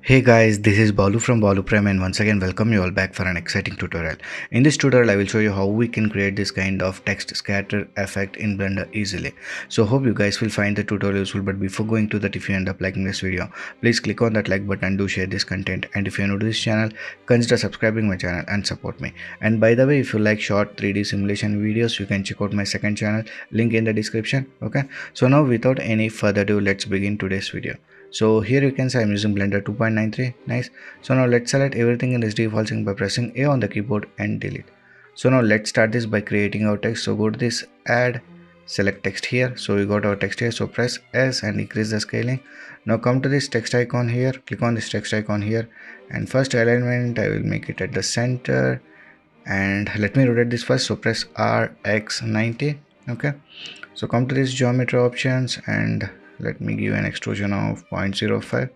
Hey guys, this is Balu from Balu Prime and once again welcome you all back for an exciting tutorial. In this tutorial I will show you how we can create this kind of text scatter effect in Blender easily. So hope you guys will find the tutorial useful, but before going to that, if you end up liking this video, please click on that like button and do share this content, and if you are new to this channel, consider subscribing my channel and support me. And by the way, if you like short 3D simulation videos, you can check out my second channel, link in the description. Okay, so now without any further ado, let's begin today's video. So here you can see I'm using Blender 2.93. Nice. So now let's select everything in this default sync by pressing A on the keyboard and delete. So now let's start this by creating our text. So go to this add, select text here. So we got our text here. So press S and increase the scaling. Now come to this text icon here. Click on this text icon here. And first alignment, I will make it at the center. And let me rotate this first. So press RX90. Okay. So come to this geometry options and let me give an extrusion of 0.05.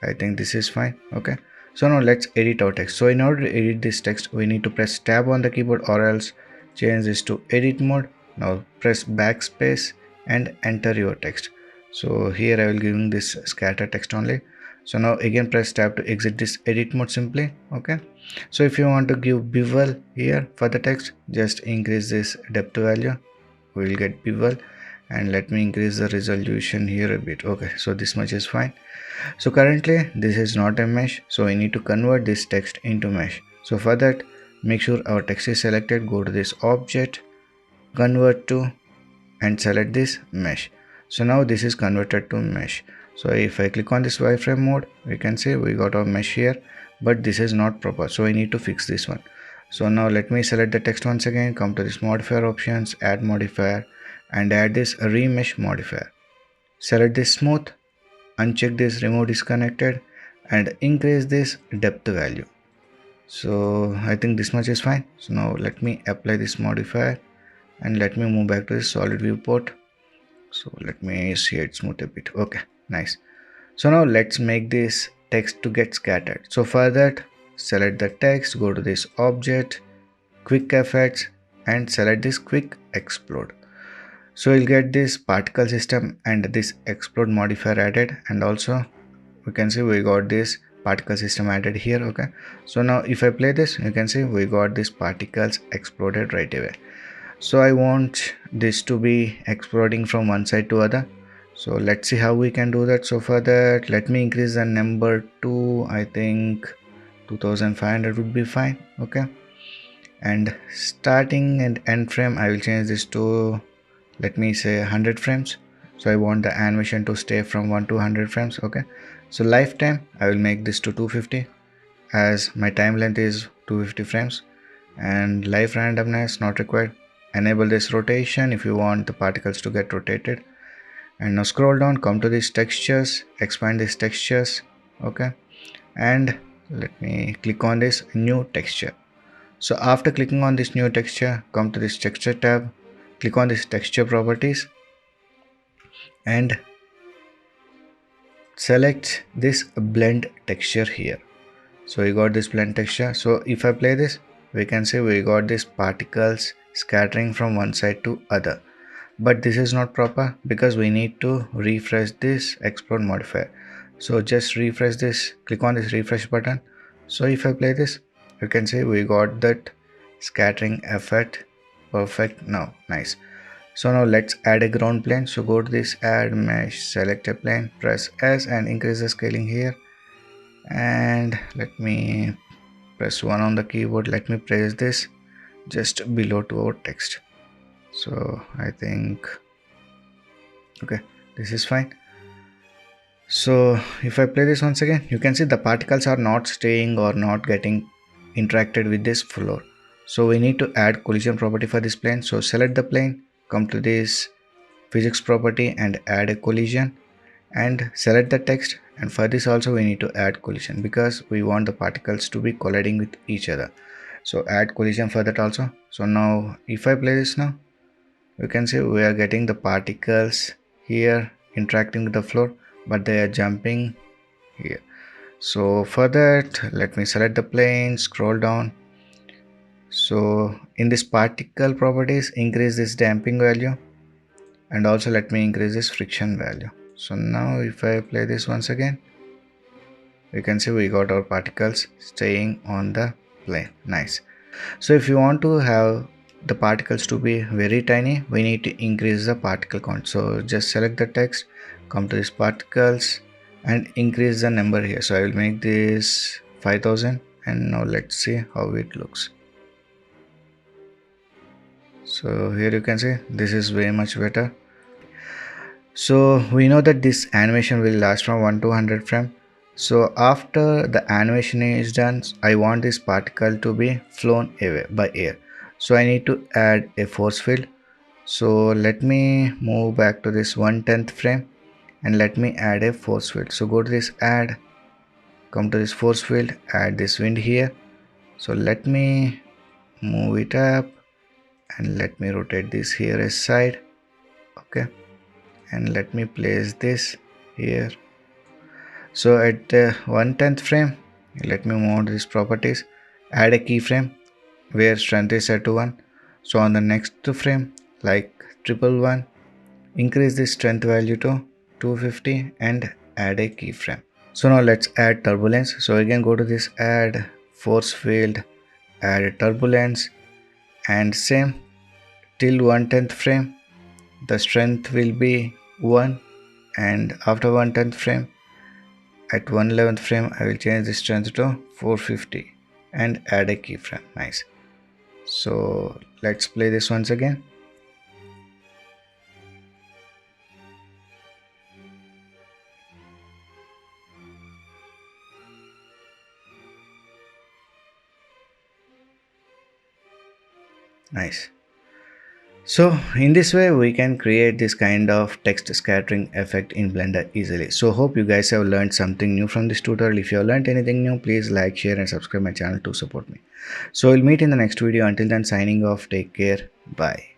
I think this is fine. Okay, so now let's edit our text. So in order to edit this text, we need to press tab on the keyboard or else change this to edit mode. Now press backspace and enter your text. So here I will giving this scatter text only. So now again press tab to exit this edit mode simply. Okay, so if you want to give bevel here for the text, just increase this depth value. We will get bevel, and let me increase the resolution here a bit. Okay, so this much is fine. So currently this is not a mesh, so we need to convert this text into mesh. So for that, make sure our text is selected, go to this object, convert to, and select this mesh. So now this is converted to mesh. So if I click on this wireframe mode, we can see we got our mesh here, but this is not proper, so I need to fix this one. So now let me select the text once again, come to this modifier options, add modifier, and add this remesh modifier. Select this smooth, uncheck this remove disconnected, and increase this depth value. So I think this much is fine. So now let me apply this modifier and let me move back to the solid viewport. So let me see it smooth a bit. Okay, nice. So now let's make this text to get scattered. So for that, select the text, go to this object, quick effects, and select this quick explode. So you'll get this particle system and this explode modifier added, and also we can see we got this particle system added here. Okay, so now if I play this, you can see we got these particles exploded right away. So I want this to be exploding from one side to other. So let's see how we can do that. So for that, let me increase the number to, I think 2500 would be fine. Okay, and starting and end frame I will change this to, let me say 100 frames. So I want the animation to stay from 1 to 100 frames. Okay, so lifetime I will make this to 250 as my time length is 250 frames, and live randomness not required. Enable this rotation if you want the particles to get rotated. And now scroll down, come to these textures, expand these textures. Okay, and let me click on this new texture. So after clicking on this new texture, come to this texture tab, click on this texture properties and select this blend texture here. So we got this blend texture. So if I play this, we can see we got these particles scattering from one side to other, but this is not proper because we need to refresh this explode modifier. So just refresh this, click on this refresh button. So if I play this, you can see we got that scattering effect perfect now. Nice. So now let's add a ground plane. So go to this add mesh, select a plane, press S and increase the scaling here, and let me press 1 on the keyboard. Let me place this just below to our text. So I think okay, this is fine. So if I play this once again, you can see the particles are not staying or not getting interacted with this floor. So we need to add collision property for this plane. So select the plane, come to this physics property and add a collision, and select the text. And for this also we need to add collision because we want the particles to be colliding with each other. So add collision for that also. So now if I play this now, you can see we are getting the particles here interacting with the floor, but they are jumping here. So for that, let me select the plane, scroll down. So in this particle properties, increase this damping value, and also let me increase this friction value. So now if I play this once again, We can see we got our particles staying on the plane. Nice. So if you want to have the particles to be very tiny, we need to increase the particle count. So just select the text, come to these particles and increase the number here. So I will make this 5000, and now let's see how it looks. So here you can see this is way much better. So we know that this animation will last from 1 to 100 frame. So after the animation is done, I want this particle to be flown away by air. So I need to add a force field. So let me move back to this 1/10 frame and let me add a force field. So go to this add, come to this force field, add this wind here. So let me move it up and let me rotate this here aside. Okay, and let me place this here. So at the 1/10 frame, let me move to these properties, add a keyframe where strength is set to 1. So on the next frame, like 111, increase the strength value to 250 and add a keyframe. So now let's add turbulence. So again go to this add force field, add turbulence, and same till 1/10 frame the strength will be 1, and after 1/10 frame at 1/11th frame I will change the strength to 450 and add a keyframe. Nice. So let's play this once again. Nice. So in this way we can create this kind of text scattering effect in Blender easily. So hope you guys have learned something new from this tutorial. If you have learned anything new, please like, share and subscribe my channel to support me. So we'll meet in the next video. Until then, signing off. Take care. Bye.